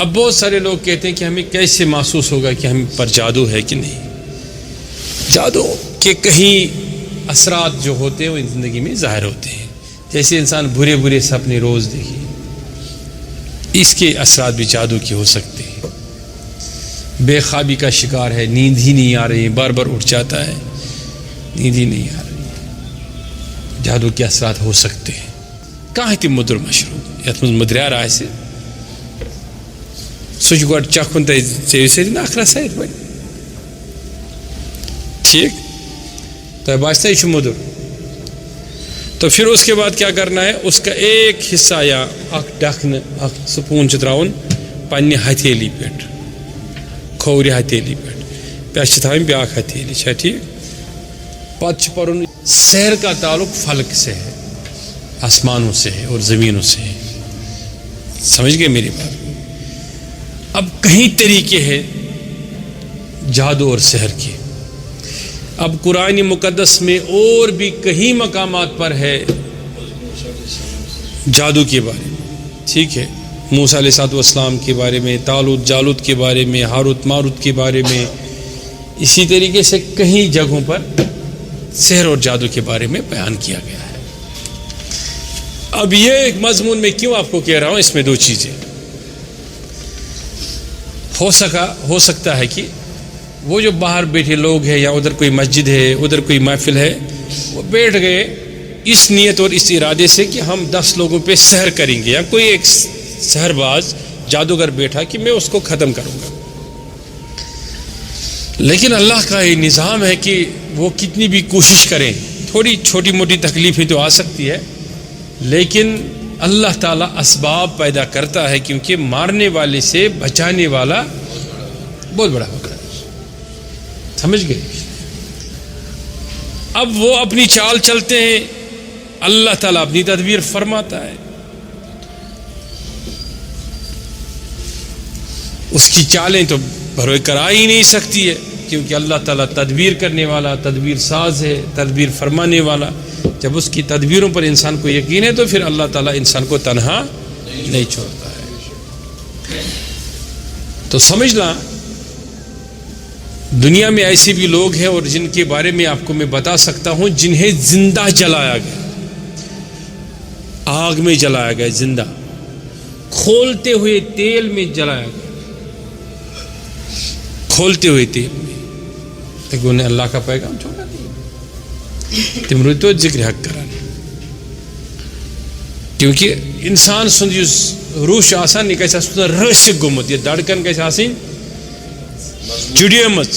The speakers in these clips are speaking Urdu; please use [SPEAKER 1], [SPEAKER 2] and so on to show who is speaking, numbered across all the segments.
[SPEAKER 1] اب بہت سارے لوگ کہتے ہیں کہ ہمیں کیسے محسوس ہوگا کہ ہم پر جادو ہے کہ نہیں. جادو کے کہیں اثرات جو ہوتے ہیں وہ زندگی میں ظاہر ہوتے ہیں. جیسے انسان برے برے سپنے روز دیکھے، اس کے اثرات بھی جادو کے ہو سکتے ہیں. بے خوابی کا شکار ہے، نیند ہی نہیں آ رہی، بار بار اٹھ جاتا ہے، نیند ہی نہیں آ رہی، جادو کے اثرات ہو سکتے ہیں. کہاں تم مدر مشروب یت من مدریا رائے سے سوچ گوڑ چکھن تے سے نخرا سید بڑی ٹھیک تو باستا یہ مدر. تو پھر اس کے بعد کیا کرنا ہے، اس کا ایک حصہ یا اخ ڈکھن اخ سپون تراؤن پنہ ہتھیلی پہ، کھوری ہتھیلی پہ پہ تھوین بیاکھ ہتھیلی چھا ٹھیک. پتہ پڑھن سحر کا تعلق فلک سے ہے، آسمانوں سے ہے اور زمینوں سے ہے. سمجھ گئے میری بات؟ اب کئی طریقے ہیں جادو اور سحر کے. اب قرآن مقدس میں اور بھی کئی مقامات پر ہے جادو کے بارے میں. ٹھیک ہے، موسیٰ علیہ السلام کے بارے میں، طالوت جالوت کے بارے میں، ہاروت ماروت کے بارے میں. اسی طریقے سے کئی جگہوں پر سحر اور جادو کے بارے میں بیان کیا گیا ہے. اب یہ ایک مضمون میں کیوں آپ کو کہہ رہا ہوں، اس میں دو چیزیں ہو سکتا ہے کہ وہ جو باہر بیٹھے لوگ ہیں یا ادھر کوئی مسجد ہے، ادھر کوئی محفل ہے، وہ بیٹھ گئے اس نیت اور اس ارادے سے کہ ہم 10 لوگوں پہ سحر کریں گے، یا کوئی ایک سحر باز جادوگر بیٹھا کہ میں اس کو ختم کروں گا. لیکن اللہ کا یہ نظام ہے کہ وہ کتنی بھی کوشش کریں، تھوڑی چھوٹی موٹی تکلیفیں تو آ سکتی ہے، لیکن اللہ تعالیٰ اسباب پیدا کرتا ہے، کیونکہ مارنے والے سے بچانے والا بہت بڑا ہوتا ہے. سمجھ گئے؟ اب وہ اپنی چال چلتے ہیں، اللہ تعالیٰ اپنی تدبیر فرماتا ہے. اس کی چالیں تو بھروے کرا ہی نہیں سکتی ہے، کیونکہ اللہ تعالیٰ تدبیر کرنے والا، تدبیر ساز ہے، تدبیر فرمانے والا. جب اس کی تدبیروں پر انسان کو یقین ہے تو پھر اللہ تعالیٰ انسان کو تنہا نہیں چھوڑتا ہے. تو سمجھنا، دنیا میں ایسے بھی لوگ ہیں اور جن کے بارے میں آپ کو میں بتا سکتا ہوں جنہیں زندہ جلایا گیا، آگ میں جلایا گیا، زندہ کھولتے ہوئے تیل میں جلایا گیا، کھولتے ہوئے تیل میں، لیکن انہیں اللہ کا پیغام چھوڑا نہیں. تمہیں تو ذکر حق کرانے، کیونکہ انسان سند اس روش آسان یہ کیسے رسک گمت، یہ دھڑکن کیسے آسین جڑی مچ،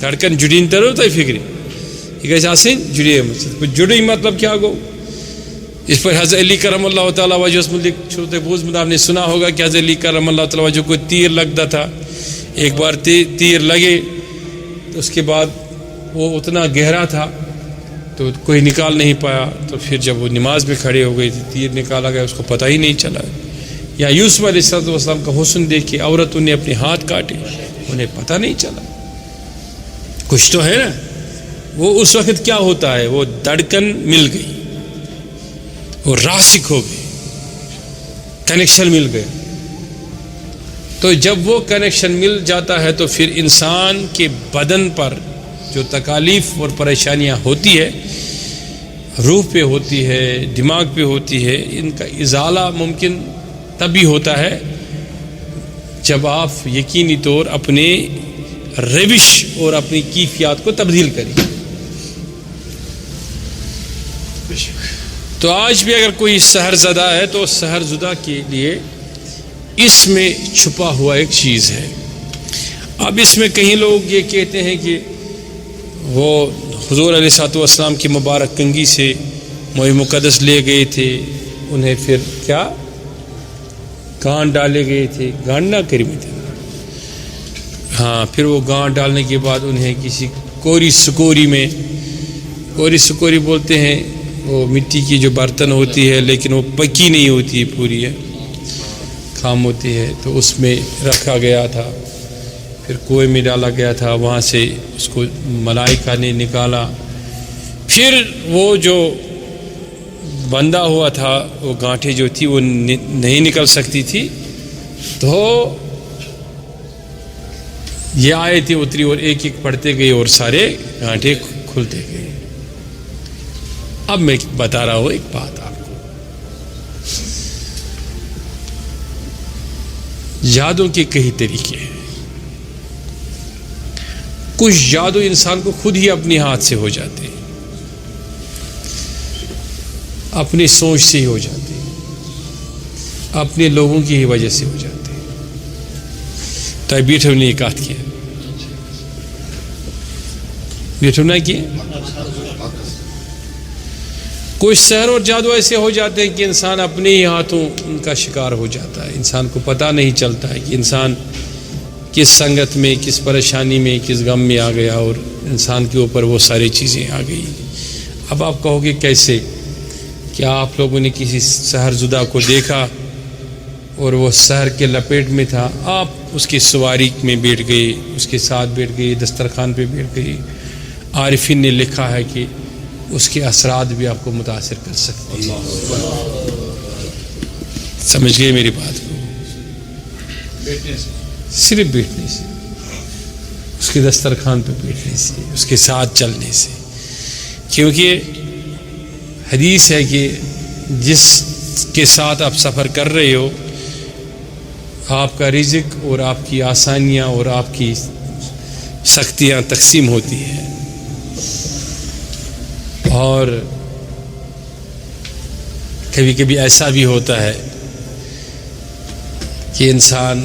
[SPEAKER 1] دھڑکن جڑین ترو تو فکری یہ کیسے آسین جڑی مچ. جڑی مطلب کیا گو؟ اس پر حضرت علی کرم اللہ تعالیٰ وجہ اس ملک چھوٹے بوز میں آپ نے سنا ہوگا کہ حضرت علی کرم اللہ تعالیٰ وجہ کو تیر لگتا تھا. ایک بار تیر لگے تو اس کے بعد وہ اتنا گہرا تھا تو کوئی نکال نہیں پایا. تو پھر جب وہ نماز میں کھڑے ہو گئی تھی، تیر نکالا گیا، اس کو پتہ ہی نہیں چلا. یا یوسف علیہ السلام کا حسن دیکھ کے عورتوں نے اپنے ہاتھ کاٹے، انہیں پتہ نہیں چلا. کچھ تو ہے نا. وہ اس وقت کیا ہوتا ہے، وہ دھڑکن مل گئی، وہ راسک ہو گئی، کنیکشن مل گیا. تو جب وہ کنیکشن مل جاتا ہے تو پھر انسان کے بدن پر جو تکالیف اور پریشانیاں ہوتی ہے، روح پہ ہوتی ہے، دماغ پہ ہوتی ہے، ان کا ازالہ ممکن تبھی ہوتا ہے جب آپ یقینی طور اپنے روش اور اپنی کیفیات کو تبدیل کریں. تو آج بھی اگر کوئی سحر زدہ ہے تو سحر زدہ کے لیے اس میں چھپا ہوا ایک چیز ہے. اب اس میں کئی لوگ یہ کہتے ہیں کہ وہ حضور علیہ السلام کی مبارک کنگھی سے موئے مقدس لے گئے تھے، انہیں پھر کیا گانٹ ڈالے گئے تھے، گانٹ نہ کری میں تھے، ہاں، پھر وہ گانٹ ڈالنے کے بعد انہیں کسی کوری سکوری میں، کوری سکوری بولتے ہیں وہ مٹی کی جو برتن ہوتی ہے لیکن وہ پکی نہیں ہوتی ہے، پوری ہے، خام ہوتی ہے، تو اس میں رکھا گیا تھا. پھر کنویں میں ڈالا گیا تھا، وہاں سے اس کو ملائکہ نے نکالا. پھر وہ جو بندھا ہوا تھا، وہ گانٹھیں جو تھی وہ نہیں نکل سکتی تھی، تو یہ آیتیں اتری اور ایک ایک پڑھتے گئے اور سارے گانٹھے کھلتے گئے. اب میں بتا رہا ہوں ایک بات آپ کو. جادو کے کئی طریقے ہیں. کچھ جادو انسان کو خود ہی اپنے ہاتھ سے ہو جاتے ہیں, اپنی سوچ سے ہی ہو جاتے ہیں, اپنے لوگوں کی ہی وجہ سے ہو جاتے ہیں. تو بیٹھو نے ایک بات کیا, بیٹھو نہ کیا. کچھ سحر اور جادو ایسے ہو جاتے ہیں کہ انسان اپنے ہی ہاتھوں ان کا شکار ہو جاتا ہے. انسان کو پتہ نہیں چلتا ہے کہ انسان کس سنگت میں, کس پریشانی میں, کس غم میں آ گیا اور انسان کے اوپر وہ ساری چیزیں آ گئی. اب آپ کہو گے کیسے؟ کیا آپ لوگوں نے کسی سحر زدہ کو دیکھا اور وہ سحر کے لپیٹ میں تھا, آپ اس کی سواری میں بیٹھ گئے, اس کے ساتھ بیٹھ گئے, دسترخوان پہ بیٹھ گئے. عارفین نے لکھا ہے کہ اس کے اثرات بھی آپ کو متاثر کر سکتے ہیں. سمجھ گئے میری بات کو؟ صرف بیٹھنے سے, اس کے دسترخوان پہ بیٹھنے سے, اس کے ساتھ چلنے سے. کیونکہ حدیث ہے کہ جس کے ساتھ آپ سفر کر رہے ہو, آپ کا رزق اور آپ کی آسانیاں اور آپ کی سختیاں تقسیم ہوتی ہیں. اور کبھی کبھی ایسا بھی ہوتا ہے کہ انسان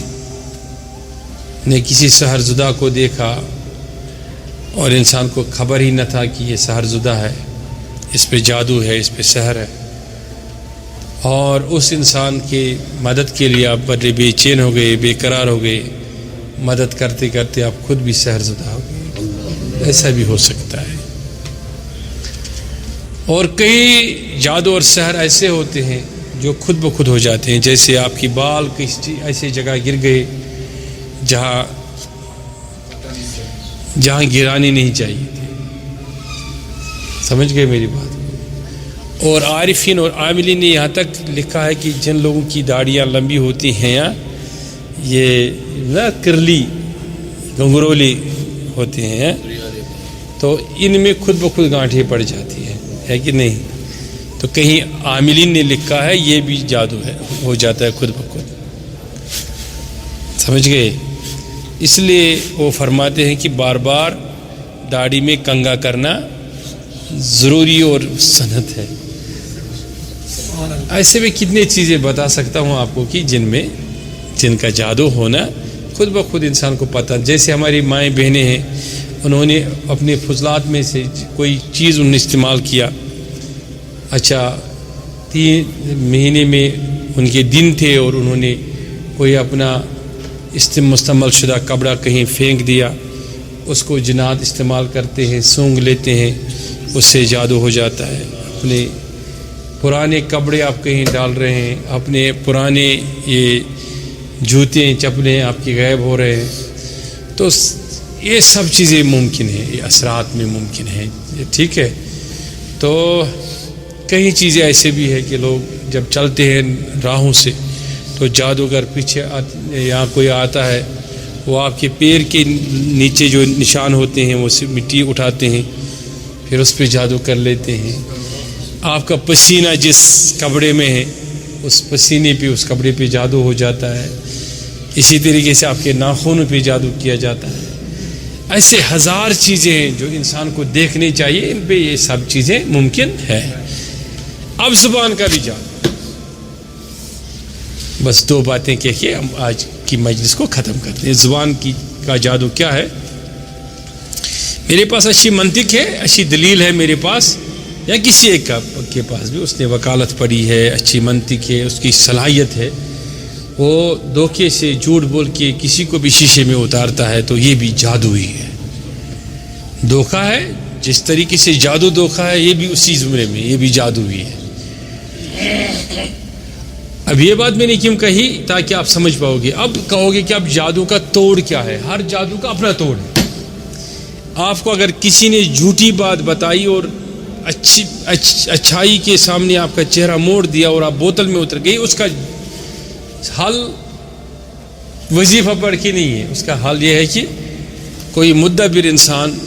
[SPEAKER 1] نے کسی سحر زدہ کو دیکھا اور انسان کو خبر ہی نہ تھا کہ یہ سحر زدہ ہے, اس پہ جادو ہے, اس پہ سحر ہے, اور اس انسان کی مدد کے لیے آپ بڑے بے چین ہو گئے, بے قرار ہو گئے. مدد کرتے کرتے آپ خود بھی سحر زدہ ہو گئے. ایسا بھی ہو سکتا ہے. اور کئی جادو اور سحر ایسے ہوتے ہیں جو خود بخود ہو جاتے ہیں. جیسے آپ کی بال کسی ایسی جگہ گر گئے جہاں گرانے نہیں چاہیے تھے. سمجھ گئے میری بات؟ اور عارفین اور عاملین نے یہاں تک لکھا ہے کہ جن لوگوں کی داڑیاں لمبی ہوتی ہیں, یہ نا کرلی گنگرولی ہوتے ہیں, تو ان میں خود بخود گانٹھیں پڑ جاتی ہیں, ہے کہ نہیں؟ تو کہیں عاملین نے لکھا ہے یہ بھی جادو ہے, ہو جاتا ہے خود بخود. سمجھ گئے؟ اس لیے وہ فرماتے ہیں کہ بار بار داڑھی میں کنگھا کرنا ضروری اور سنت ہے. ایسے میں کتنی چیزیں بتا سکتا ہوں آپ کو کہ جن کا جادو ہونا خود بخود انسان کو پتہ. جیسے ہماری مائیں بہنیں ہیں, انہوں نے اپنے فضلات میں سے کوئی چیز انہوں نے استعمال کیا. اچھا 3 مہینے میں ان کے دن تھے اور انہوں نے کوئی اپنا مستعمل شدہ کپڑا کہیں پھینک دیا, اس کو جنات استعمال کرتے ہیں, سونگھ لیتے ہیں, اس سے جادو ہو جاتا ہے. اپنے پرانے کپڑے آپ کہیں ڈال رہے ہیں, اپنے پرانے یہ جوتے چپلیں آپ کی غائب ہو رہے ہیں, تو یہ سب چیزیں ممکن ہیں, یہ اثرات میں ممکن ہیں. ٹھیک ہے؟ تو کئی چیزیں ایسے بھی ہیں کہ لوگ جب چلتے ہیں راہوں سے تو جادوگر پیچھے یہاں کوئی آتا ہے, وہ آپ کے پیر کے نیچے جو نشان ہوتے ہیں وہ مٹی اٹھاتے ہیں, پھر اس پہ جادو کر لیتے ہیں. آپ کا پسینہ جس کپڑے میں ہے اس پسینے پہ اس کپڑے پہ جادو ہو جاتا ہے. اسی طریقے سے آپ کے ناخنوں پہ جادو کیا جاتا ہے. ایسے 1000 چیزیں ہیں جو انسان کو دیکھنی چاہیے, ان پہ یہ سب چیزیں ممکن ہے. اب زبان کا بھی جادو. بس 2 باتیں کہہ کے ہم آج کی مجلس کو ختم کرتے ہیں. زبان کا جادو کیا ہے؟ میرے پاس اچھی منطق ہے, اچھی دلیل ہے میرے پاس, یا کسی ایک کے پاس بھی, اس نے وکالت پڑھی ہے, اچھی منطق ہے, اس کی صلاحیت ہے, وہ دھوکے سے جھوٹ بول کے کسی کو بھی شیشے میں اتارتا ہے, تو یہ بھی جادو ہی ہے. دھوکہ ہے, جس طریقے سے جادو دھوکہ ہے, یہ بھی اسی زمرے میں, یہ بھی جادو ہی ہے. اب یہ بات میں نے کیوں کہی؟ تاکہ آپ سمجھ پاؤ گے. اب کہو گے کہ اب جادو کا توڑ کیا ہے؟ ہر جادو کا اپنا توڑ ہے. آپ کو اگر کسی نے جھوٹی بات بتائی اور اچھائی کے سامنے آپ کا چہرہ موڑ دیا اور آپ بوتل میں اتر گئی, اس کا حل وظیفہ پڑھ کے نہیں ہے. اس کا حل یہ ہے کہ کوئی مدبر انسان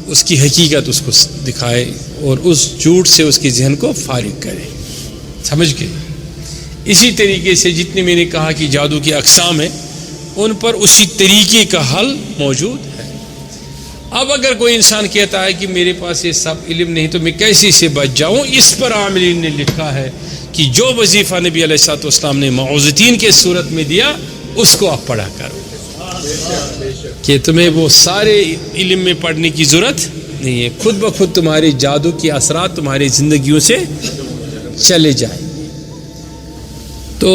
[SPEAKER 1] اس کی حقیقت اس کو دکھائے اور اس جھوٹ سے اس کے ذہن کو فارغ کرے. سمجھ گئے؟ اسی طریقے سے جتنے میں نے کہا کہ جادو کی اقسام ہیں ان پر اسی طریقے کا حل موجود ہے. اب اگر کوئی انسان کہتا ہے کہ میرے پاس یہ سب علم نہیں تو میں کیسے سے بچ جاؤں، اس پر عاملین نے لکھا ہے کہ جو وظیفہ نبی علیہ الصلوۃ والسلام نے معوذتین کے صورت میں دیا اس کو آپ پڑھا کرو، کہ تمہیں وہ سارے علم میں پڑھنے کی ضرورت نہیں ہے، خود بخود تمہارے جادو کے اثرات تمہاری زندگیوں سے چلے جائیں. تو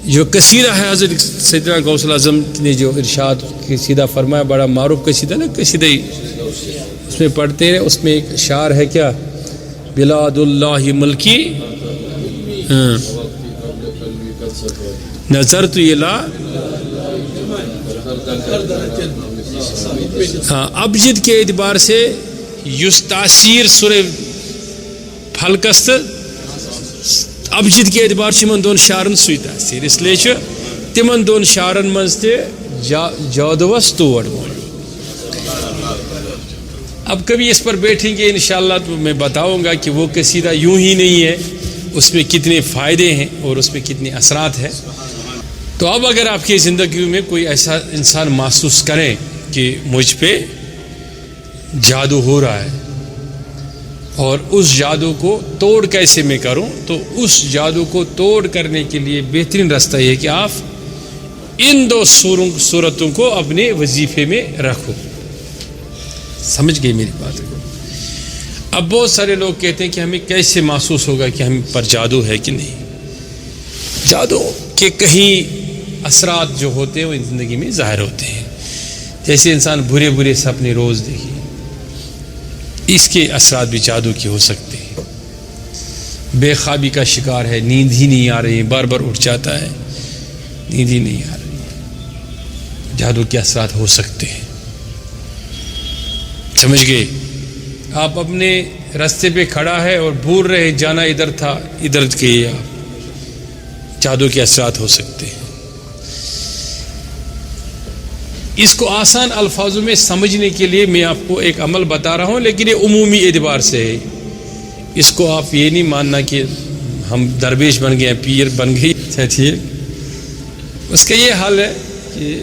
[SPEAKER 1] جو قصیدہ ہے حضرت سیدنا غوث الاعظم نے جو ارشاد قصیدہ فرمایا، بڑا معروف قصیدہ نا، قصیدہ اس میں پڑھتے ہیں. اس میں ایک اشعار ہے کیا، بلاد اللہ ملکی نظرت الی ابجد کے اعتبار سے یس تاثیر سورہ فلکس ابجد کے اعتبار سے من دون شعرن سوی تاثیر، اس لیے تمن دون شعرن مز تے جادوس توڑ موجود. اب کبھی اس پر بیٹھیں گے انشاءاللہ تو میں بتاؤں گا کہ وہ قصیدہ یوں ہی نہیں ہے، اس میں کتنے فائدے ہیں اور اس میں کتنے اثرات ہیں. تو اب اگر آپ کی زندگی میں کوئی ایسا انسان محسوس کرے کہ مجھ پہ جادو ہو رہا ہے اور اس جادو کو توڑ کیسے میں کروں، تو اس جادو کو توڑ کرنے کے لیے بہترین راستہ یہ ہے کہ آپ ان دو صورتوں کو اپنے وظیفے میں رکھو. سمجھ گئے میری بات کو؟ اب بہت سارے لوگ کہتے ہیں کہ ہمیں کیسے محسوس ہوگا کہ ہم پر جادو ہے کہ نہیں. جادو کے کہیں اثرات جو ہوتے ہیں وہ زندگی میں ظاہر ہوتے ہیں. جیسے انسان برے برے سپنے روز دیکھے، اس کے اثرات بھی جادو کے ہو سکتے ہیں. بے خوابی کا شکار ہے، نیند ہی نہیں آ رہی، بار بار اٹھ جاتا ہے، نیند ہی نہیں آ رہی، جادو کے اثرات ہو سکتے ہیں. سمجھ گئے؟ آپ اپنے راستے پہ کھڑا ہے اور بھول رہے جانا ادھر تھا، ادھر گئے آپ، جادو کے اثرات ہو سکتے ہیں. اس کو آسان الفاظوں میں سمجھنے کے لیے میں آپ کو ایک عمل بتا رہا ہوں، لیکن یہ عمومی اعتبار سے ہے. اس کو آپ یہ نہیں ماننا کہ ہم درویش بن گئے، پیر بن گئی. ٹھیک، اس کا یہ حل ہے کہ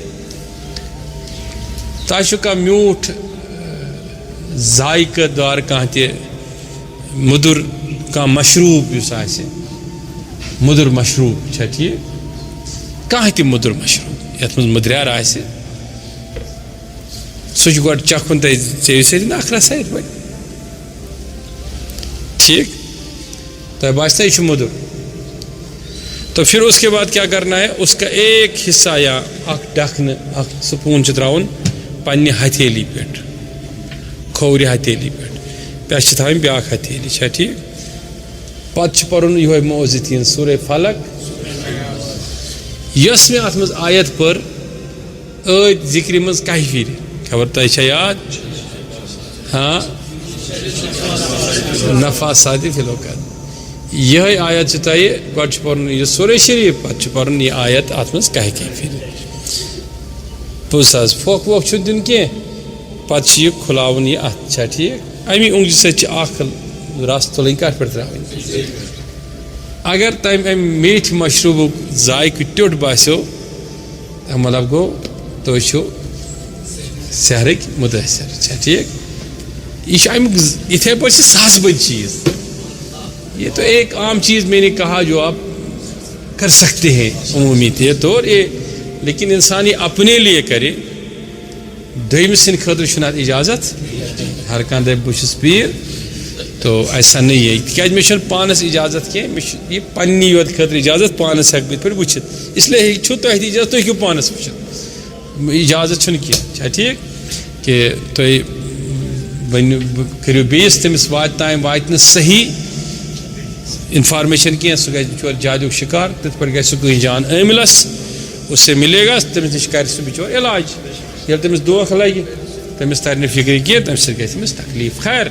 [SPEAKER 1] تاشو کا میوٹھ ذائقہ دار کہتے مدر کا مشروب اس آسے مدر مشروب ٹھیک کہتے مدر مشروب یت من مدریار آسے سو گوڈ چکھن تے سے نخرا سید بن ٹھیک تو باستا یہ مدر. تو پھر اس کے بعد کیا کرنا ہے، اس کا ایک حصہ یا اخ ڈکھن اخ سپون تراؤن پنہ ہتھیلی پہ، کھوری ہتھیلی پہ، پہ تھوین بیاکھ ہتھیلی ٹھیک. پتہ پرن یہ معوذتین سورہ فلق، یس میں ات مز آیت پر عید ذکر مز کہ پھر خبر تہ یاد، ہاں نفاسات فی العقد، یہ آیت تہ گۄڈٕ چھُ پرن یہ سورہ شریف، پتہ چھُ پرن یہ آیت ات مز کہ پھر. پوٚز حظ پھۄکھ وۄکھ چھُنہٕ دیُن کینٛہہ، پتہ یہ کھلاون یہ ات چھا ٹھیک. امی اونگجہِ سۭتۍ چھِ اکھ رس تُلٕنۍ کتھ پٮ۪ٹھ ترٛاوٕنۍ. اگر تمہِ امہِ میٹھِ مشروبُک ذائقہٕ ٹیوٚٹھ باسیو مطلب گوٚو تُہۍ چھِو سحرٕکۍ مُتٲثر چھا ٹھیک. یہ امیُک یِتھے پٲٹھۍ چھِ ساس بٔدۍ چیز. یہ تو ایک عام چیز میں نے کہا جو آپ کر سکتے ہیں عمومی طور، لیکن انسان یہ اپنے لیے کرے. دویم سن خاطر چھُنہٕ اتھ اجازت، ہر کانٛہہ دپہِ بہٕ چھُس پیٖر، تو ایسا نہیں ہے. تِکیٛازِ مےٚ چھُنہٕ پانس اجازت کینٛہہ، مےٚ چھُ یہِ پننی یوت خٲطرٕ اجازت، پانس ہٮ۪کہٕ بہٕ یِتھ پٲٹھۍ وٕچھِتھ. اسلیے چھُ تۄہہِ تہِ اجازت، تُہۍ ہیٚکِو پانس وٕچھِتھ، اجازت چھُنہٕ کینٛہہ چھا ٹھیک. کہ تُہۍ ؤنِو کٔرِو بیٚیِس تٔمِس واتہِ نہٕ صحیح انفارمیشن کینٛہہ، سُہ گژھِ بِچور جادُک شکار، تِتھ پٲٹھۍ گژھِ سُہ کٲنٛسہِ جان عٲمِلس، اس سے ملے گا، تٔمِس نِش کرِ سُہ بِچور علاج. ییٚلہِ تٔمِس دھوکہٕ لگہِ تٔمِس ترِ نہٕ فِکرِ کینٛہہ، تَمہِ سۭتۍ گژھِ تٔمِس تکلیٖف. خیر